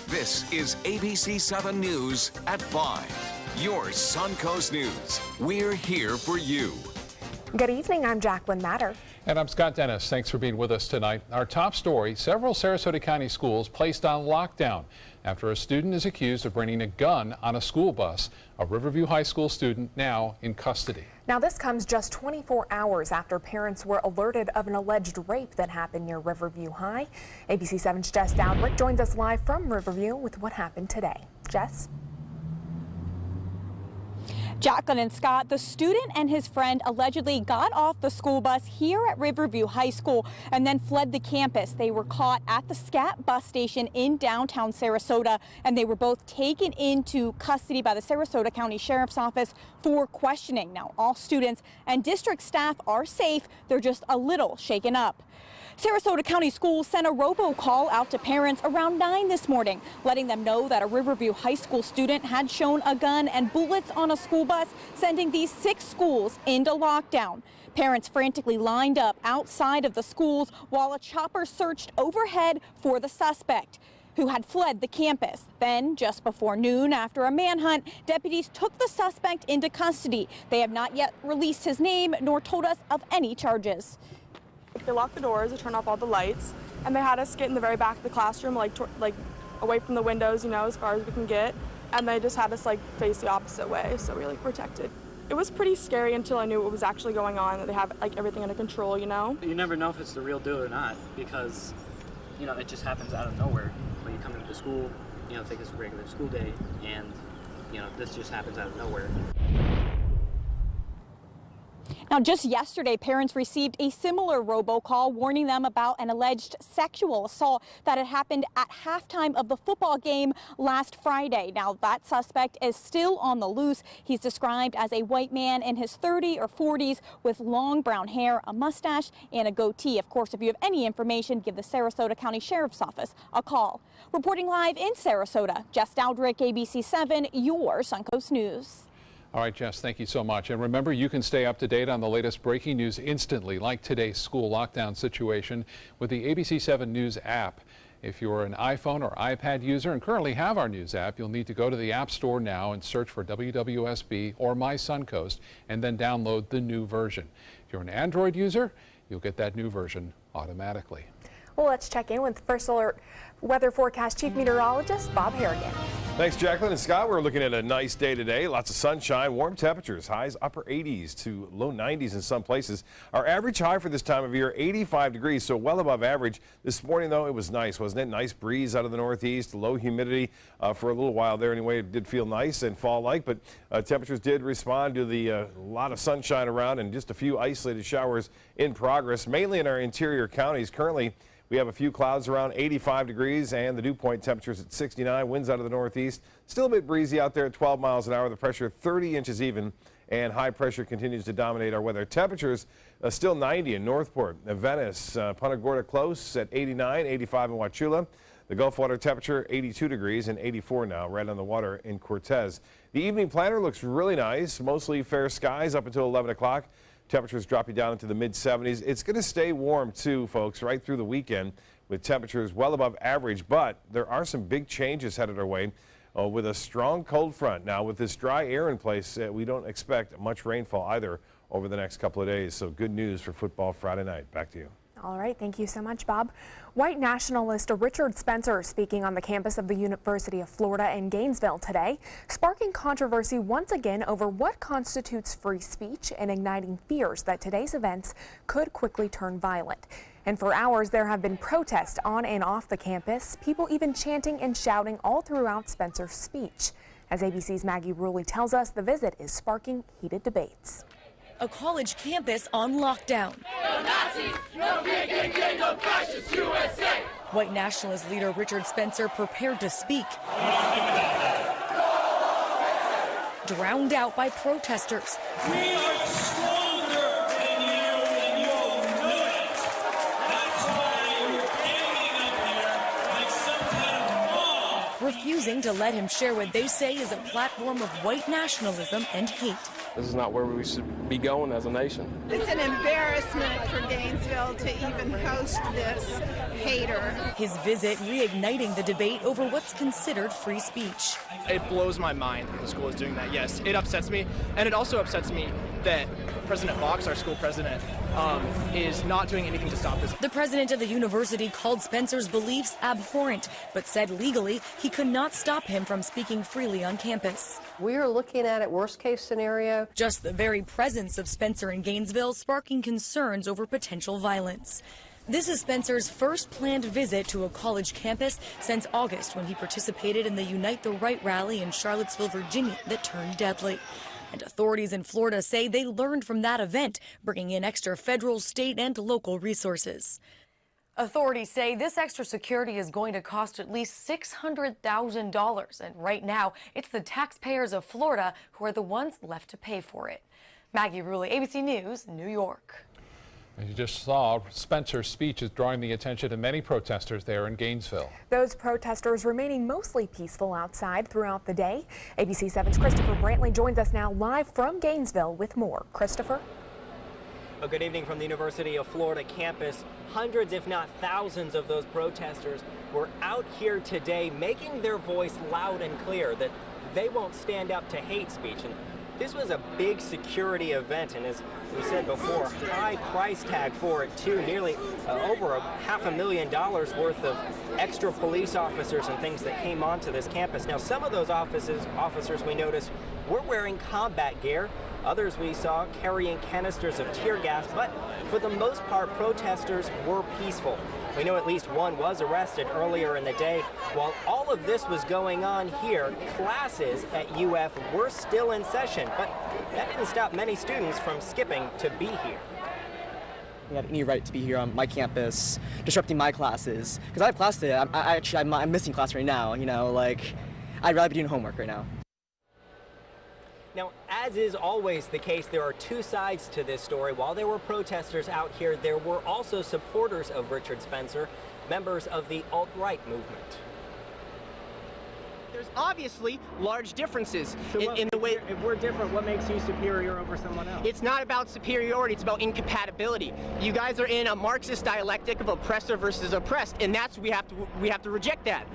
This is ABC7 News at 5. Your Suncoast News. We're here for you. Good evening, I'm Jacqueline Matter. And I'm Scott Dennis. Thanks for being with us tonight. Our top story, several Sarasota County schools placed on lockdown after a student is accused of bringing a gun on a school bus. A Riverview High School student now in custody. Now this comes just 24 hours after parents were alerted of an alleged rape that happened near Riverview High. ABC7's Jess Dowdwick joins us live from Riverview with what happened today. Jess? Jacqueline and Scott, the student and his friend allegedly got off the school bus here at Riverview High School and then fled the campus. They were caught at the SCAT bus station in downtown Sarasota, and they were both taken into custody by the Sarasota County Sheriff's Office for questioning. Now, all students and district staff are safe. They're just a little shaken up. Sarasota County Schools sent a robocall out to parents around 9 this morning, letting them know that a Riverview High School student had shown a gun and bullets on a school bus, sending these 6 schools into lockdown. Parents frantically lined up outside of the schools while a chopper searched overhead for the suspect, who had fled the campus. Then, just before noon, after a manhunt, deputies took the suspect into custody. They have not yet released his name nor told us of any charges. They locked the doors, they turned off all the lights, and they had us get in the very back of the classroom, like away from the windows, you know, as far as we can get. And they just had us face the opposite way, so we were protected. It was pretty scary until I knew what was actually going on, that they have everything under control, you know. You never know if it's the real deal or not, because, you know, it just happens out of nowhere. When you come into school, you know, think it's a regular school day, and, you know, this just happens out of nowhere. Now, just yesterday, parents received a similar robocall warning them about an alleged sexual assault that had happened at halftime of the football game last Friday. Now, that suspect is still on the loose. He's described as a white man in his 30s or 40s with long brown hair, a mustache, and a goatee. Of course, if you have any information, give the Sarasota County Sheriff's Office a call. Reporting live in Sarasota, Jess Dowdwick, ABC7, your Suncoast News. All right, Jess, thank you so much. And remember, you can stay up to date on the latest breaking news instantly, like today's school lockdown situation, with the ABC7 News app. If you're an iPhone or iPad user and currently have our news app, you'll need to go to the App Store now and search for WWSB or My Suncoast, and then download the new version. If you're an Android user, you'll get that new version automatically. Well, let's check in with First Alert Weather Forecast Chief Meteorologist Bob Harrigan. Thanks, Jacqueline and Scott. We're looking at a nice day today. Lots of sunshine, warm temperatures, highs upper 80s to low 90s in some places. Our average high for this time of year, 85 degrees, so well above average. This morning, though, it was nice, wasn't it? Nice breeze out of the northeast, low humidity for a little while there anyway. It did feel nice and fall-like, but temperatures did respond to the lot of sunshine around and just a few isolated showers in progress, mainly in our interior counties. Currently, we have a few clouds around 85 degrees and the dew point temperatures at 69. Winds out of the northeast. Still a bit breezy out there at 12 miles an hour. The pressure 30 inches even, and high pressure continues to dominate our weather. Temperatures still 90 in Northport, Venice, Punta Gorda close at 89, 85 in Wauchula. The Gulf water temperature 82 degrees and 84 now right on the water in Cortez. The evening planner looks really nice. Mostly fair skies up until 11 o'clock. Temperatures dropping down into the mid-70s. It's going to stay warm, too, folks, right through the weekend with temperatures well above average. But there are some big changes headed our way with a strong cold front. Now, with this dry air in place, we don't expect much rainfall either over the next couple of days. So good news for football Friday night. Back to you. All right, thank you so much, Bob. White nationalist Richard Spencer speaking on the campus of the University of Florida in Gainesville today, sparking controversy once again over what constitutes free speech and igniting fears that today's events could quickly turn violent. And for hours, there have been protests on and off the campus, people even chanting and shouting all throughout Spencer's speech. As ABC's Maggie Ruley tells us, the visit is sparking heated debates. A college campus on lockdown. No Nazis, no KKK, no fascist USA. White nationalist leader Richard Spencer prepared to speak. Drowned out by protesters. We are stronger than you, and you'll know it. That's why you're standing up here like some kind of mob. Refusing to let him share what they say is a platform of white nationalism and hate. This is not where we should be going as a nation. It's an embarrassment for Gainesville to even host this. hater. His visit reigniting the debate over what's considered free speech. It blows my mind that the school is doing that. Yes, it upsets me. And it also upsets me that President Fox, our school president, is not doing anything to stop this. The president of the university called Spencer's beliefs abhorrent, but said legally he could not stop him from speaking freely on campus. We are looking at it worst case scenario. Just the very presence of Spencer in Gainesville sparking concerns over potential violence. This is Spencer's first planned visit to a college campus since August, when he participated in the Unite the Right rally in Charlottesville, Virginia that turned deadly. And authorities in Florida say they learned from that event, bringing in extra federal, state, and local resources. Authorities say this extra security is going to cost at least $600,000. And right now, it's the taxpayers of Florida who are the ones left to pay for it. Maggie Rulli, ABC News, New York. As you just saw, Spencer's speech is drawing the attention of many protesters there in Gainesville. Those protesters remaining mostly peaceful outside throughout the day. ABC7's Christopher Brantley joins us now live from Gainesville with more. Christopher? Well, good evening from the University of Florida campus. Hundreds, if not thousands, of those protesters were out here today making their voice loud and clear that they won't stand up to hate speech. And this was a big security event, and as we said before, high price tag for it too. Nearly over $500,000 worth of extra police officers and things that came onto this campus. Now, some of those officers we noticed were wearing combat gear. Others we saw carrying canisters of tear gas, but for the most part, protesters were peaceful. We know at least one was arrested earlier in the day. While all of this was going on here, classes at UF were still in session, but that didn't stop many students from skipping to be here. You have any right to be here on my campus, disrupting my classes. Because I have class today. I'm missing class right now, you know, like, I'd rather be doing homework right now. Now, as is always the case, there are two sides to this story. While there were protesters out here, there were also supporters of Richard Spencer, members of the alt-right movement. There's obviously large differences in the way. If we're different, what makes you superior over someone else? It's not about superiority, it's about incompatibility. You guys are in a Marxist dialectic of oppressor versus oppressed, and that's we have to reject that.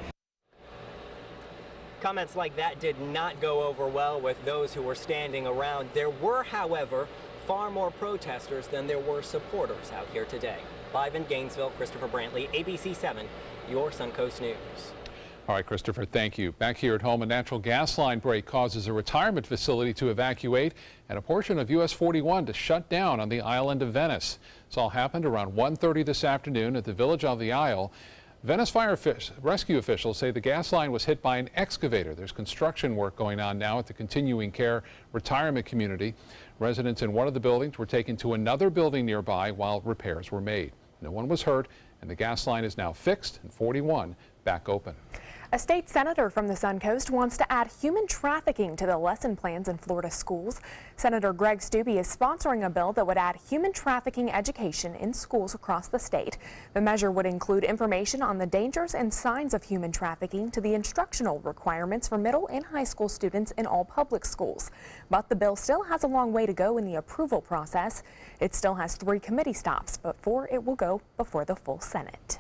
Comments like that did not go over well with those who were standing around. There were, however, far more protesters than there were supporters out here today. Live in Gainesville, Christopher Brantley, ABC7, your Suncoast News. All right, Christopher, thank you. Back here at home, a natural gas line break causes a retirement facility to evacuate and a portion of US 41 to shut down on the island of Venice. This all happened around 1:30 this afternoon at the Village of the Isle. Venice fire rescue officials say the gas line was hit by an excavator. There's construction work going on now at the Continuing Care Retirement Community. Residents in one of the buildings were taken to another building nearby while repairs were made. No one was hurt, and the gas line is now fixed and 41 back open. A state senator from the Suncoast wants to add human trafficking to the lesson plans in Florida schools. Senator Greg Stubbe is sponsoring a bill that would add human trafficking education in schools across the state. The measure would include information on the dangers and signs of human trafficking to the instructional requirements for middle and high school students in all public schools. But the bill still has a long way to go in the approval process. It still has 3 committee stops before it will go before the full Senate.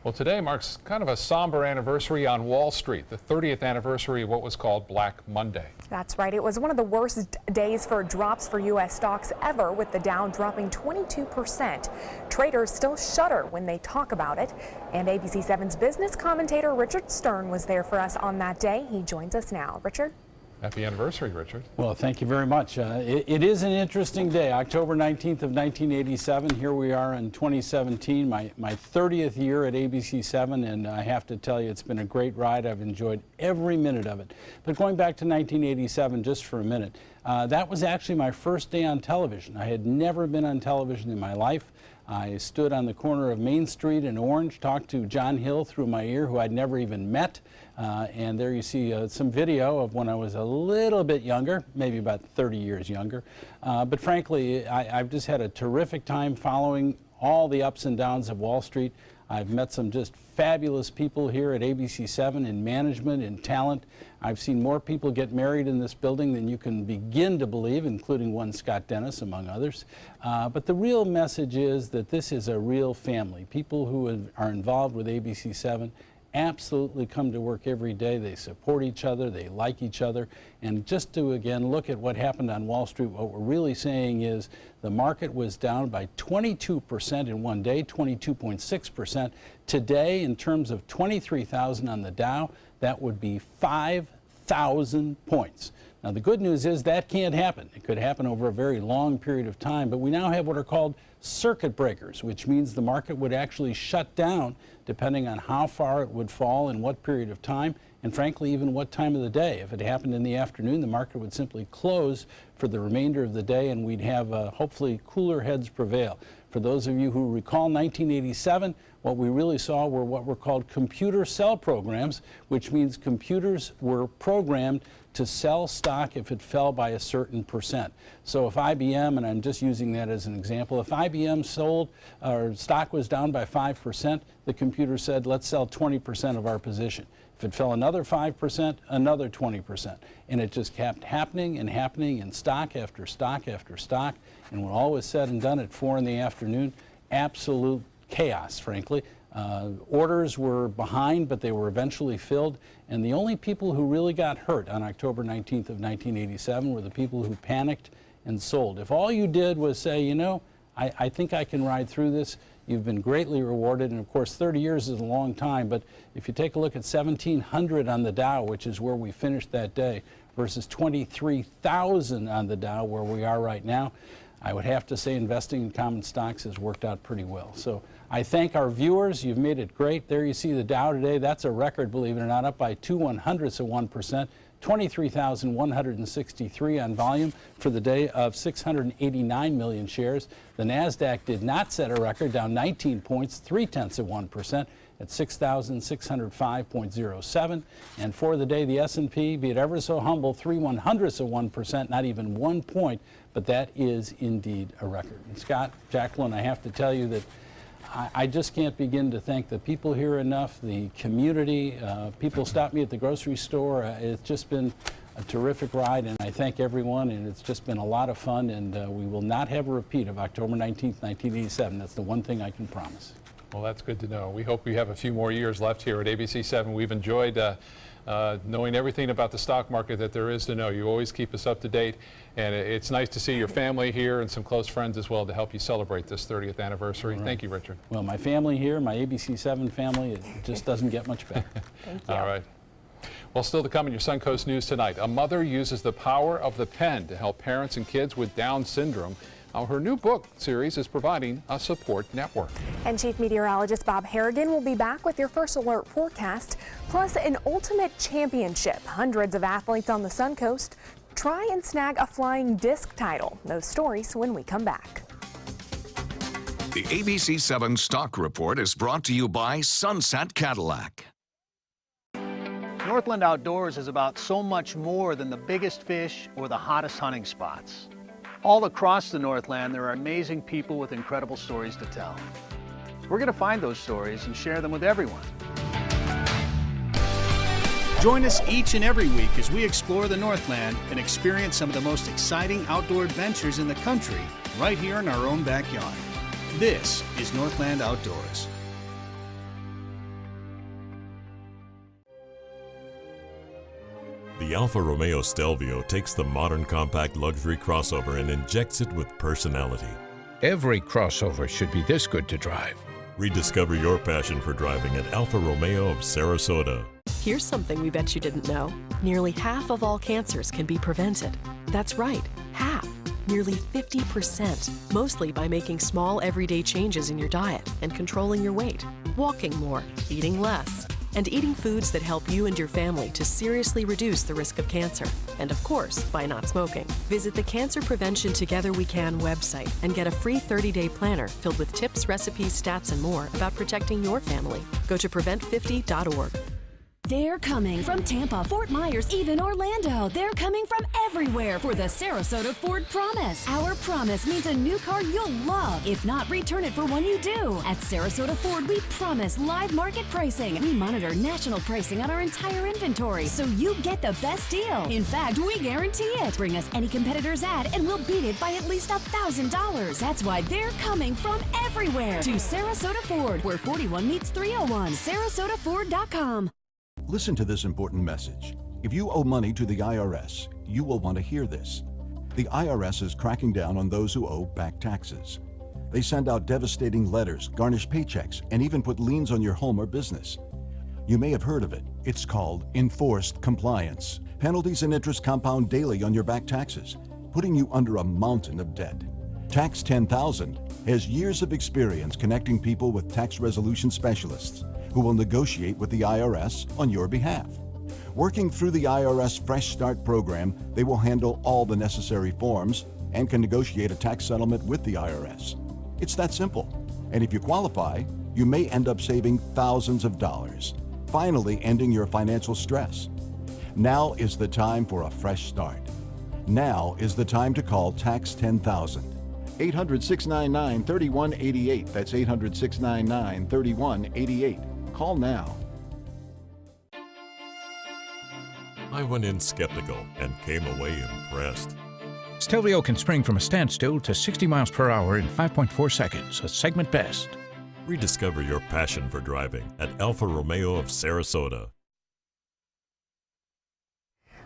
Well, today marks kind of a somber anniversary on Wall Street, the 30th anniversary of what was called Black Monday. That's right. It was one of the worst days for drops for U.S. stocks ever, with the Dow dropping 22%. Traders still shudder when they talk about it. And ABC7's business commentator Richard Stern was there for us on that day. He joins us now. Richard? Happy anniversary, Richard. Well, thank you very much. It is an interesting day. October 19th of 1987. Here we are in 2017, my 30th year at ABC7, and I have to tell you, it's been a great ride. I've enjoyed every minute of it. But going back to 1987 just for a minute, that was actually my first day on television. I had never been on television in my life. I stood on the corner of Main Street in Orange, talked to John Hill through my ear, who I'd never even met. And there you see some video of when I was a little bit younger, maybe about 30 years younger. But frankly, I've just had a terrific time following all the ups and downs of Wall Street. I've met some just fabulous people here at ABC7 in management, in talent. I've seen more people get married in this building than you can begin to believe, including one Scott Dennis, among others. But the real message is that this is a real family. People who are involved with ABC7 absolutely come to work every day. They support each other, they like each other. And just to again look at what happened on Wall Street, what we're really saying is the market was down by 22% in one day, 22.6%. Today, in terms of 23,000 on the Dow, that would be 5,000 points. Now, the good news is that can't happen. It could happen over a very long period of time, but we now have what are called circuit breakers, which means the market would actually shut down depending on how far it would fall in what period of time, and frankly, even what time of the day. If it happened in the afternoon, the market would simply close for the remainder of the day, and we'd have hopefully cooler heads prevail. For those of you who recall 1987, what we really saw were what were called computer sell programs, which means computers were programmed to sell stock if it fell by a certain percent. So if IBM, and I'm just using that as an example, if IBM sold or stock was down by 5%, the computer said, let's sell 20% of our position. If it fell another 5%, another 20%. And it just kept happening and happening in stock after stock after stock. And when all was said and done at 4 in the afternoon, absolute chaos, frankly. Orders were behind, but they were eventually filled. And the only people who really got hurt on October 19th of 1987 were the people who panicked and sold. If all you did was say, you know, I think I can ride through this, you've been greatly rewarded. And of course, 30 years is a long time, but if you take a look at 1,700 on the Dow, which is where we finished that day, versus 23,000 on the Dow, where we are right now, I would have to say investing in common stocks has worked out pretty well. So I thank our viewers. You've made it great. There you see the Dow today. That's a record, believe it or not, up by 0.02%, 23,163 on volume for the day of 689 million shares. The NASDAQ did not set a record, down 19 points, 0.3% at 6,605.07. And for the day, the S&P, be it ever so humble, 0.03%, not even 1 point, but that is indeed a record. And Scott, Jacqueline, I have to tell you that I just can't begin to thank the people here enough, the community. People stop me at the grocery store. It's just been a terrific ride, and I thank everyone, and it's just been a lot of fun, and we will not have a repeat of October 19th, 1987. That's the one thing I can promise. Well, that's good to know. We hope we have a few more years left here at ABC7. We've enjoyed knowing everything about the stock market that there is to know. You always keep us up to date, and it's nice to see your family here and some close friends as well to help you celebrate this 30th anniversary. Right. Thank you, Richard. Well, my family here, my ABC7 family, it just doesn't get much better. Thank you. All right. Well, still to come in your Suncoast News tonight, a mother uses the power of the pen to help parents and kids with Down syndrome. Her new book series is providing a support network. And Chief Meteorologist Bob Harrigan will be back with your first alert forecast, plus an ultimate championship. Hundreds of athletes on the Suncoast try and snag a flying disc title. Those stories when we come back. The ABC7 Stock Report is brought to you by Sunset Cadillac. Northland Outdoors is about so much more than the biggest fish or the hottest hunting spots. All across the Northland, there are amazing people with incredible stories to tell. We're going to find those stories and share them with everyone. Join us each and every week as we explore the Northland and experience some of the most exciting outdoor adventures in the country right here in our own backyard. This is Northland Outdoors. The Alfa Romeo Stelvio takes the modern compact luxury crossover and injects it with personality. Every crossover should be this good to drive. Rediscover your passion for driving at Alfa Romeo of Sarasota. Here's something we bet you didn't know. Nearly half of all cancers can be prevented. That's right, half. Nearly 50%, mostly by making small everyday changes in your diet and controlling your weight, walking more, eating less, and eating foods that help you and your family to seriously reduce the risk of cancer. And of course, by not smoking. Visit the Cancer Prevention Together We Can website and get a free 30-day planner filled with tips, recipes, stats, and more about protecting your family. Go to prevent50.org. They're coming from Tampa, Fort Myers, even Orlando. They're coming from everywhere for the Sarasota Ford Promise. Our promise means a new car you'll love. If not, return it for one you do. At Sarasota Ford, we promise live market pricing. We monitor national pricing on our entire inventory, so you get the best deal. In fact, we guarantee it. Bring us any competitor's ad, and we'll beat it by at least $1,000. That's why they're coming from everywhere to Sarasota Ford, where 41 meets 301. SarasotaFord.com. Listen to this important message. If you owe money to the IRS, you will want to hear this. The IRS is cracking down on those who owe back taxes. They send out devastating letters, garnish paychecks, and even put liens on your home or business. You may have heard of it. It's called enforced compliance. Penalties and interest compound daily on your back taxes, putting you under a mountain of debt. Tax 10,000 has years of experience connecting people with tax resolution specialists who will negotiate with the IRS on your behalf. Working through the IRS Fresh Start program, they will handle all the necessary forms and can negotiate a tax settlement with the IRS. It's that simple. And if you qualify, you may end up saving thousands of dollars, finally ending your financial stress. Now is the time for a fresh start. Now is the time to call Tax 10,000. 800-699-3188. That's 800-699-3188. Call now. I went in skeptical and came away impressed. Stelvio can spring from a standstill to 60 miles per hour in 5.4 seconds, a segment best. Rediscover your passion for driving at Alfa Romeo of Sarasota.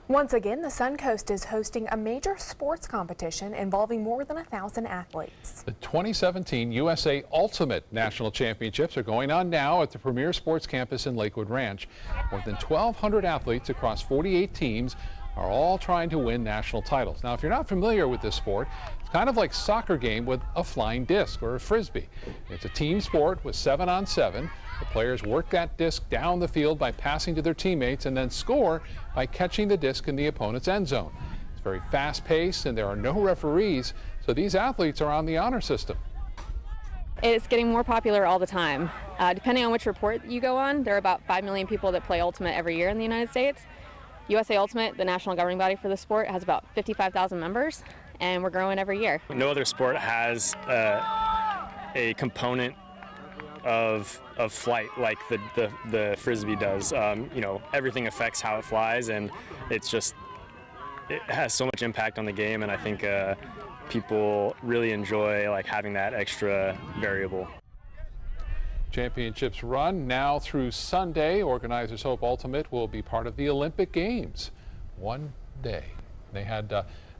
Once again, the Suncoast is hosting a major sports competition involving more than 1,000 athletes. The 2017 USA Ultimate National Championships are going on now at the premier sports campus in Lakewood Ranch. More than 1,200 athletes across 48 teams are all trying to win national titles. Now, if you're not familiar with this sport, it's kind of like a soccer game with a flying disc or a frisbee. It's a team sport with 7-on-7. The players work that disc down the field by passing to their teammates and then score by catching the disc in the opponent's end zone. It's very fast-paced and there are no referees, so these athletes are on the honor system. It's getting more popular all the time. Depending on which report you go on, there are about 5 million people that play Ultimate every year in the United States. USA Ultimate, the national governing body for the sport, has about 55,000 members, and we're growing every year. No other sport has a component of flight like the frisbee does. You know, everything affects how it flies, and it has so much impact on the game, and I think people really enjoy like having that extra variable. Championships run now through Sunday. Organizers hope Ultimate will be part of the Olympic Games one day. They had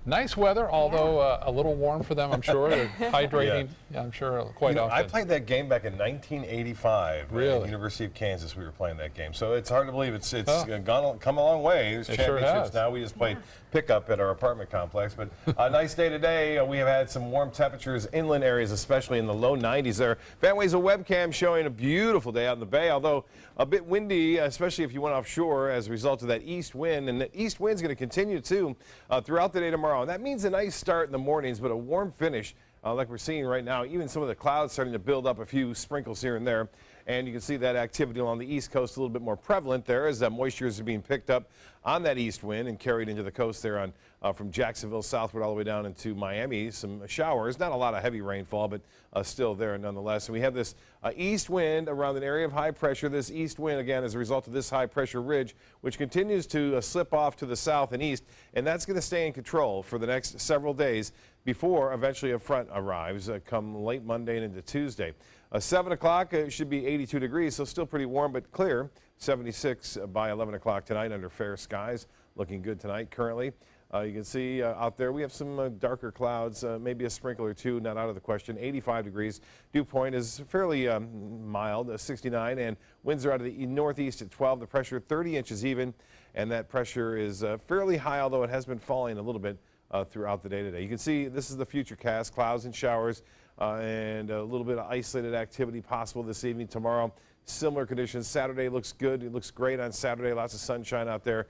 nice weather, although a little warm for them, I'm sure. They're hydrating, I'm sure, quite often. I played that game back in 1985. Really? At the University of Kansas, we were playing that game. So it's hard to believe it's come a long way. There's championships now. We just played pickup at our apartment complex. But a nice day today. We have had some warm temperatures, inland areas, especially in the low 90s there. Vanway's a webcam showing a beautiful day out in the bay, although a bit windy, especially if you went offshore as a result of that east wind. And the east wind's going to continue, too, throughout the day tomorrow. And that means a nice start in the mornings, but a warm finish like we're seeing right now. Even some of the clouds starting to build up, a few sprinkles here and there. And you can see that activity along the east coast a little bit more prevalent there as that moisture is being picked up on that east wind and carried into the coast there on from Jacksonville southward all the way down into Miami. Some showers, not a lot of heavy rainfall, but still there nonetheless. And we have this east wind around an area of high pressure. This east wind, again, as a result of this high pressure ridge, which continues to slip off to the south and east. And that's going to stay in control for the next several days before eventually a front arrives come late Monday and into Tuesday. 7 o'clock, it should be 82 degrees, so still pretty warm but clear. 76 by 11 o'clock tonight under fair skies. Looking good tonight currently. You can see out there we have some darker clouds, maybe a sprinkle or two, not out of the question. 85 degrees. Dew point is fairly mild, 69, and winds are out of the northeast at 12. The pressure 30 inches even, and that pressure is fairly high, although it has been falling a little bit throughout the day today. You can see this is the future cast, clouds and showers. And a little bit of isolated activity possible this evening. Tomorrow, similar conditions. Saturday looks good. It looks great on Saturday. Lots of sunshine out there.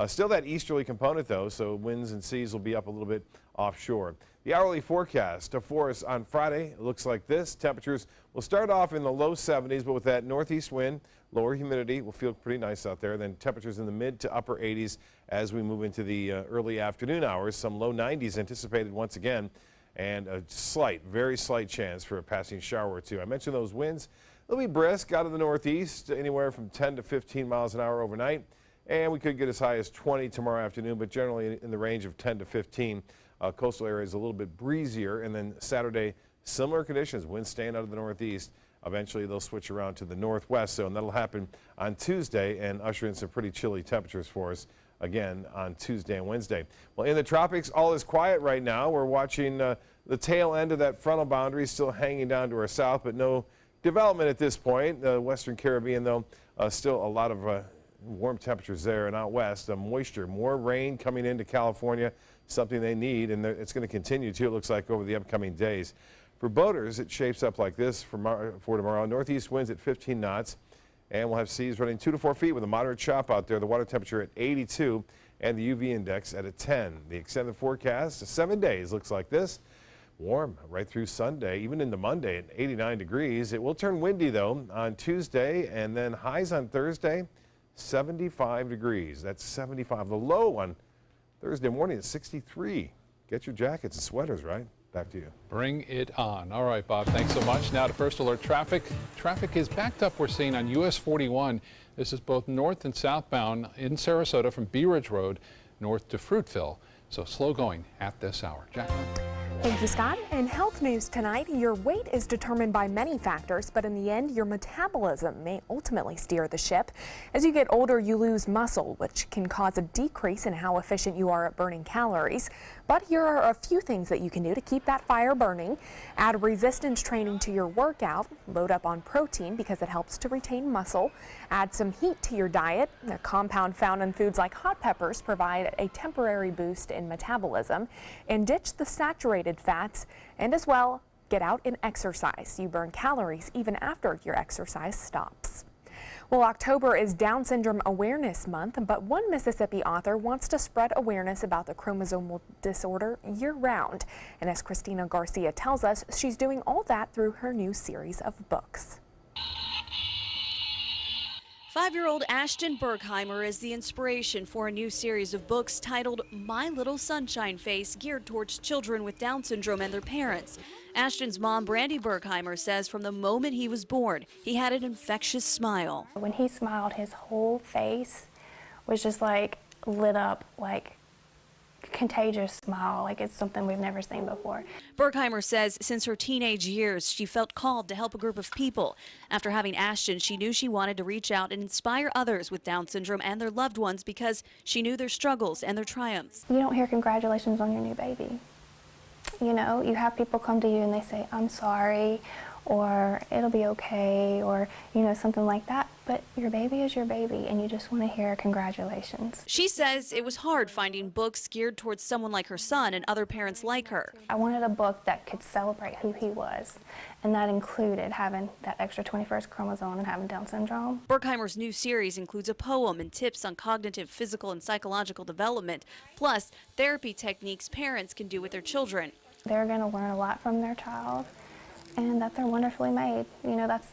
Still that easterly component, though, so winds and seas will be up a little bit offshore. The hourly forecast for us on Friday looks like this. Temperatures will start off in the low 70s, but with that northeast wind, lower humidity, will feel pretty nice out there. Then temperatures in the mid to upper 80s as we move into the early afternoon hours. Some low 90s anticipated once again, and a slight, very slight chance for a passing shower or two. I mentioned those winds. They'll be brisk out of the northeast, anywhere from 10 to 15 miles an hour overnight. And we could get as high as 20 tomorrow afternoon, but generally in the range of 10 to 15. Coastal areas a little bit breezier, and then Saturday, similar conditions, winds staying out of the northeast. Eventually they'll switch around to the northwest, and that'll happen on Tuesday and usher in some pretty chilly temperatures for us again on Tuesday and Wednesday. Well, in the tropics, all is quiet right now. We're watching the tail end of that frontal boundary still hanging down to our south, but no development at this point. The Western Caribbean, though, still a lot of warm temperatures there, and out west, moisture, more rain coming into California, something they need, and it's going to continue to, it looks like, over the upcoming days. For boaters, it shapes up like this for tomorrow. Northeast winds at 15 knots, and we'll have seas running 2 to 4 feet with a moderate chop out there. The water temperature at 82 and the UV index at a 10. The extended forecast, 7 days, looks like this. Warm right through Sunday, even into Monday at 89 degrees. It will turn windy, though, on Tuesday, and then highs on Thursday, 75 degrees. That's 75. The low on Thursday morning is 63. Get your jackets and sweaters, right? Back to you. Bring it on. All right, Bob, thanks so much. Now to First Alert traffic. Traffic is backed up, we're seeing, on US 41. This is both north and southbound in Sarasota from Bee Ridge Road north to Fruitville. So slow going at this hour. Jacqueline. Thank you, Scott. In health news tonight, your weight is determined by many factors, but in the end, your metabolism may ultimately steer the ship. As you get older, you lose muscle, which can cause a decrease in how efficient you are at burning calories. But here are a few things that you can do to keep that fire burning. Add resistance training to your workout. Load up on protein because it helps to retain muscle. Add some heat to your diet. A compound found in foods like hot peppers provide a temporary boost in metabolism. And ditch the saturated fats, and as well, get out and exercise. You burn calories even after your exercise stops. Well, October is Down Syndrome Awareness Month, but one Mississippi author wants to spread awareness about the chromosomal disorder year-round. And as Christina Garcia tells us, she's doing all that through her new series of books. 5-year-old Ashton Bergheimer is the inspiration for a new series of books titled My Little Sunshine Face, geared towards children with Down syndrome and their parents. Ashton's mom, Brandy Bergheimer, says from the moment he was born, he had an infectious smile. When he smiled, his whole face was just like lit up, like contagious smile, like it's something we've never seen before. Bergheimer says since her teenage years, she felt called to help a group of people. After having Ashton, she knew she wanted to reach out and inspire others with Down syndrome and their loved ones because she knew their struggles and their triumphs. You don't hear congratulations on your new baby. You know, you have people come to you and they say, I'm sorry, or it'll be okay, or, you know, something like that. But your baby is your baby, and you just want to hear congratulations. She says it was hard finding books geared towards someone like her son and other parents like her. I wanted a book that could celebrate who he was, and that included having that extra 21st chromosome and having Down syndrome. Bergheimer's new series includes a poem and tips on cognitive, physical, and psychological development, plus therapy techniques parents can do with their children. They're going to learn a lot from their child, and that they're wonderfully made. You know, that's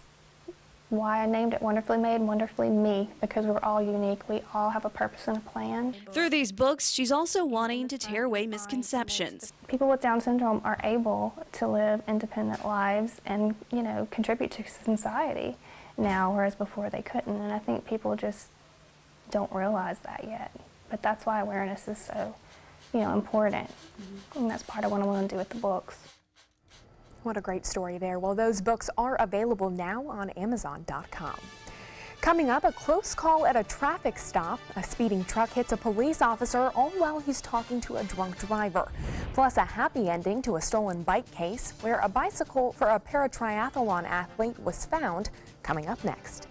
why I named it Wonderfully Made, Wonderfully Me, because we're all unique. We all have a purpose and a plan. Through these books, she's also wanting to tear away misconceptions. People with Down syndrome are able to live independent lives and, you know, contribute to society now, whereas before they couldn't. And I think people just don't realize that yet. But that's why awareness is so, you know, important. And that's part of what I want to do with the books. What a great story there. Well, those books are available now on Amazon.com. Coming up, a close call at a traffic stop. A speeding truck hits a police officer all while he's talking to a drunk driver. Plus, a happy ending to a stolen bike case where a bicycle for a paratriathlon athlete was found. Coming up next.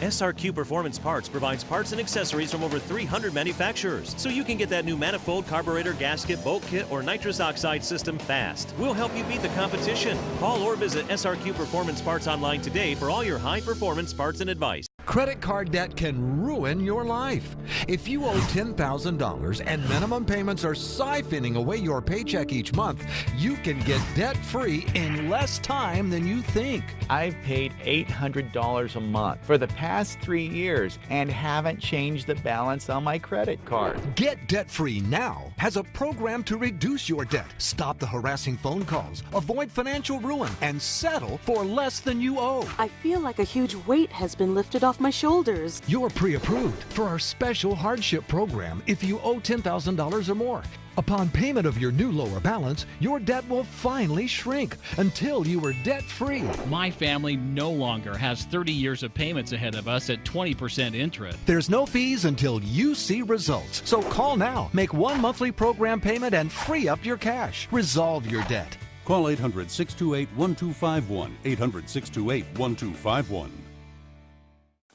SRQ Performance Parts provides parts and accessories from over 300 manufacturers, so you can get that new manifold, carburetor, gasket, bolt kit, or nitrous oxide system fast. We'll help you beat the competition. Call or visit SRQ Performance Parts online today for all your high-performance parts and advice. Credit card debt can ruin your life. If you owe $10,000 and minimum payments are siphoning away your paycheck each month, you can get debt-free in less time than you think. I've paid $800 a month for the past 3 years and haven't changed the balance on my credit card. Get Debt-Free Now has a program to reduce your debt, stop the harassing phone calls, avoid financial ruin, and settle for less than you owe. I feel like a huge weight has been lifted off my shoulders. You're pre-approved for our special hardship program if you owe $10,000 or more. Upon payment of your new lower balance, your debt will finally shrink until you are debt-free. My family no longer has 30 years of payments ahead of us at 20% interest. There's no fees until you see results. So call now, make one monthly program payment, and free up your cash. Resolve your debt. Call 800-628-1251, 800-628-1251.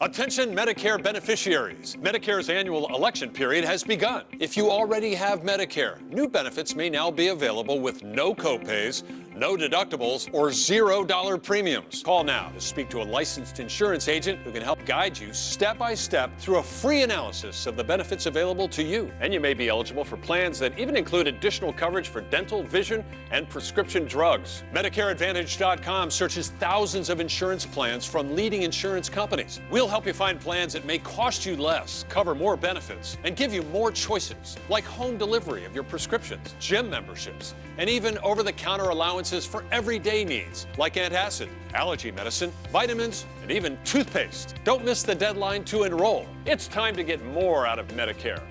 Attention Medicare beneficiaries. Medicare's annual election period has begun. If you already have Medicare, new benefits may now be available with no copays, no deductibles, or $0 premiums. Call now to speak to a licensed insurance agent who can help guide you step by step through a free analysis of the benefits available to you. And you may be eligible for plans that even include additional coverage for dental, vision, and prescription drugs. MedicareAdvantage.com searches thousands of insurance plans from leading insurance companies. We'll help you find plans that may cost you less, cover more benefits, and give you more choices, like home delivery of your prescriptions, gym memberships, and even over-the-counter allowances for everyday needs, like antacid, allergy medicine, vitamins, and even toothpaste. Don't miss the deadline to enroll. It's time to get more out of Medicare.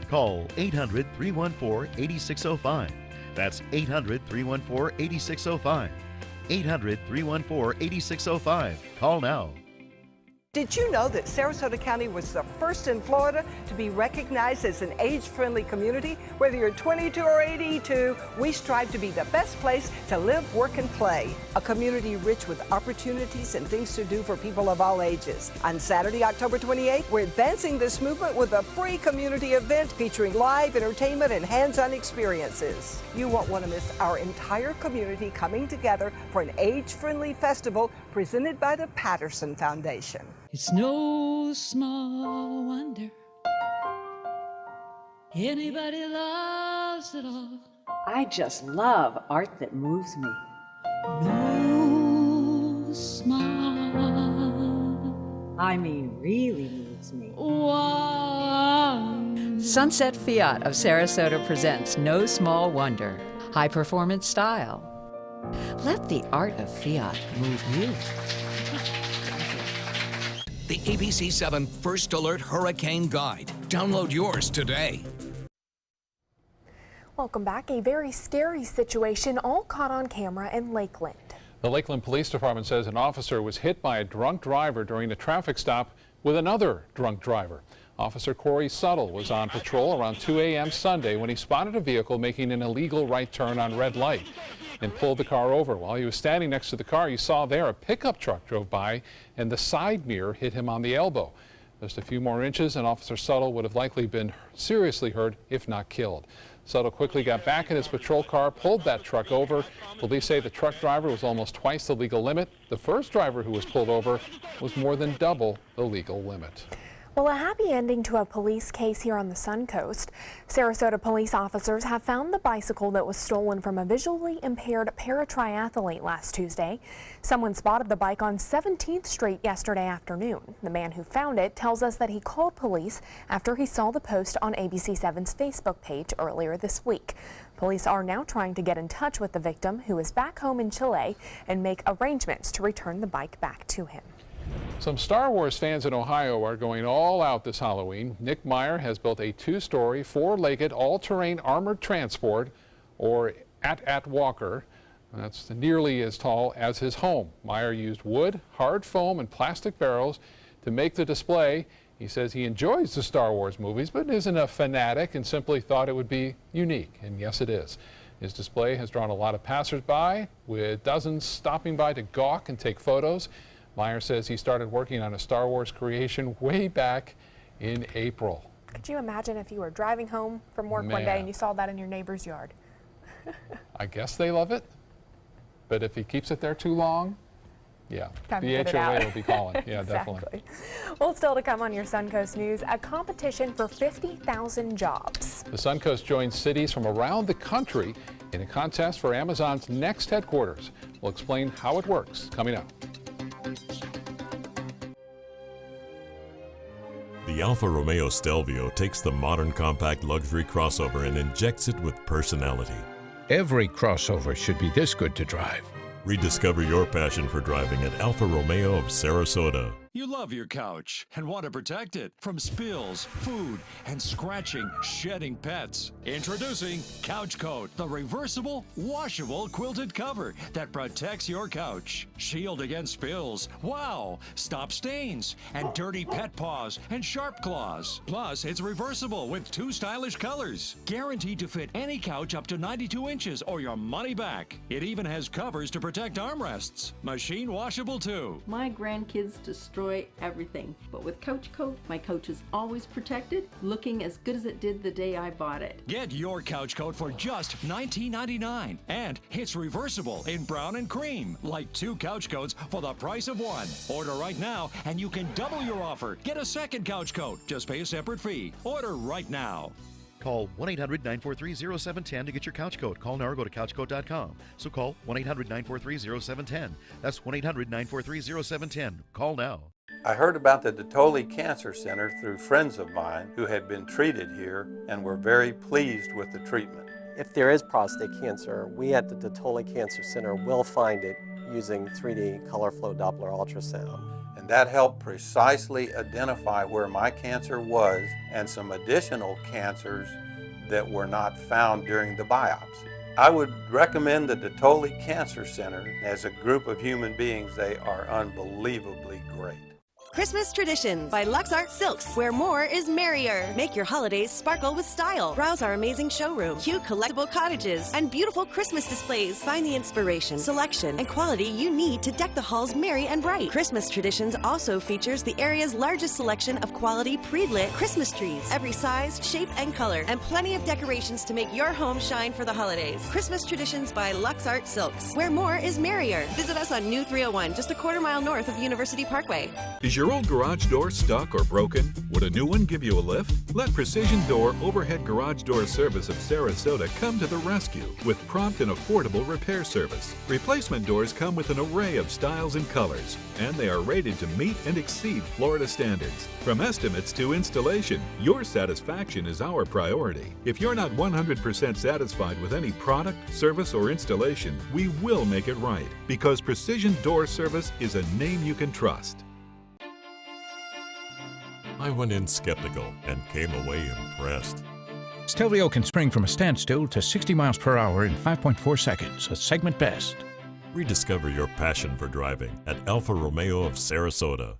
Call 800-314-8605. That's 800-314-8605. 800-314-8605. Call now. Did you know that Sarasota County was the first in Florida to be recognized as an age-friendly community? Whether you're 22 or 82, we strive to be the best place to live, work, and play. A community rich with opportunities and things to do for people of all ages. On Saturday, October 28th, we're advancing this movement with a free community event featuring live entertainment and hands-on experiences. You won't want to miss our entire community coming together for an age-friendly festival presented by the Patterson Foundation. It's no small wonder anybody loves it all. I just love art that moves me. No small, I mean, really moves me. Wonder. Sunset Fiat of Sarasota presents No Small Wonder. High performance style. Let the art of Fiat move you. The ABC7 First Alert Hurricane Guide. Download yours today. Welcome back. A very scary situation all caught on camera in Lakeland. The Lakeland Police Department says an officer was hit by a drunk driver during a traffic stop with another drunk driver. Officer Corey Suttle was on patrol around 2 a.m. Sunday when he spotted a vehicle making an illegal right turn on red light and pulled the car over. While he was standing next to the car, you saw there a pickup truck drove by and the side mirror hit him on the elbow. Just a few more inches and Officer Suttle would have likely been seriously hurt, if not killed. Suttle quickly got back in his patrol car, pulled that truck over. Police say the truck driver was almost twice the legal limit. The first driver who was pulled over was more than double the legal limit. Well, a happy ending to a police case here on the Sun Coast. Sarasota police officers have found the bicycle that was stolen from a visually impaired para-triathlete last Tuesday. Someone spotted the bike on 17th Street yesterday afternoon. The man who found it tells us that he called police after he saw the post on ABC7's Facebook page earlier this week. Police are now trying to get in touch with the victim, who is back home in Chile, and make arrangements to return the bike back to him. Some Star Wars fans in Ohio are going all out this Halloween. Nick Meyer has built a two-story, four-legged, all-terrain armored transport, or AT-AT Walker. That's nearly as tall as his home. Meyer used wood, hard foam, and plastic barrels to make the display. He says he enjoys the Star Wars movies, but isn't a fanatic and simply thought it would be unique. And yes, it is. His display has drawn a lot of passersby, with dozens stopping by to gawk and take photos. Meyer says he started working on a Star Wars creation way back in April. Could you imagine if you were driving home from work one day and you saw that in your neighbor's yard? I guess they love it, but if he keeps it there too long, Yeah, Time to the get it HOA out. will be calling. Yeah, Exactly. definitely. Well, still to come on your Suncoast News, a competition for 50,000 jobs. The Suncoast joins cities from around the country in a contest for Amazon's next headquarters. We'll explain how it works coming up. The Alfa Romeo Stelvio takes the modern compact luxury crossover and injects it with personality. Every crossover should be this good to drive. Rediscover your passion for driving at Alfa Romeo of Sarasota. You love your couch and want to protect it from spills, food, and scratching, shedding pets. Introducing Couch Coat, the reversible, washable quilted cover that protects your couch. Shield against spills. Wow! Stop stains and dirty pet paws and sharp claws. Plus, it's reversible with 2 stylish colors. Guaranteed to fit any couch up to 92 inches or your money back. It even has covers to protect armrests. Machine washable too. My grandkids destroy everything, but with Couch Coat, my couch is always protected, looking as good as it did the day I bought it. Get your Couch Coat for just $19.99, and it's reversible in brown and cream, like 2 couch coats for the price of 1. Order right now, and you can double your offer. Get a second Couch Coat. Just pay a separate fee. Order right now. Call 1-800-943-0710 to get your couch coat. Call now or go to couchcoat.com. So call 1-800-943-0710. That's 1-800-943-0710. Call now. I heard about the Detoli Cancer Center through friends of mine who had been treated here and were very pleased with the treatment. If there is prostate cancer, we at the Detoli Cancer Center will find it using 3D color flow Doppler ultrasound. And that helped precisely identify where my cancer was and some additional cancers that were not found during the biopsy. I would recommend the Detoli Cancer Center. As a group of human beings, they are unbelievably great. Christmas Traditions by LuxArt Silks, where more is merrier. Make your holidays sparkle with style. Browse our amazing showroom, cute collectible cottages, and beautiful Christmas displays. Find the inspiration, selection, and quality you need to deck the halls merry and bright. Christmas Traditions also features the area's largest selection of quality pre-lit Christmas trees, every size, shape, and color, and plenty of decorations to make your home shine for the holidays. Christmas Traditions by LuxArt Silks, where more is merrier. Visit us on New 301, just a quarter-mile north of University Parkway. Is your old garage door stuck or broken? Would a new one give you a lift? Let Precision Door Overhead Garage Door Service of Sarasota come to the rescue with prompt and affordable repair service. Replacement doors come with an array of styles and colors, and they are rated to meet and exceed Florida standards. From estimates to installation, your satisfaction is our priority. If you're not 100% satisfied with any product, service, or installation, we will make it right, because Precision Door Service is a name you can trust. I went in skeptical and came away impressed. Stelvio can spring from a standstill to 60 miles per hour in 5.4 seconds, a segment best. Rediscover your passion for driving at Alfa Romeo of Sarasota.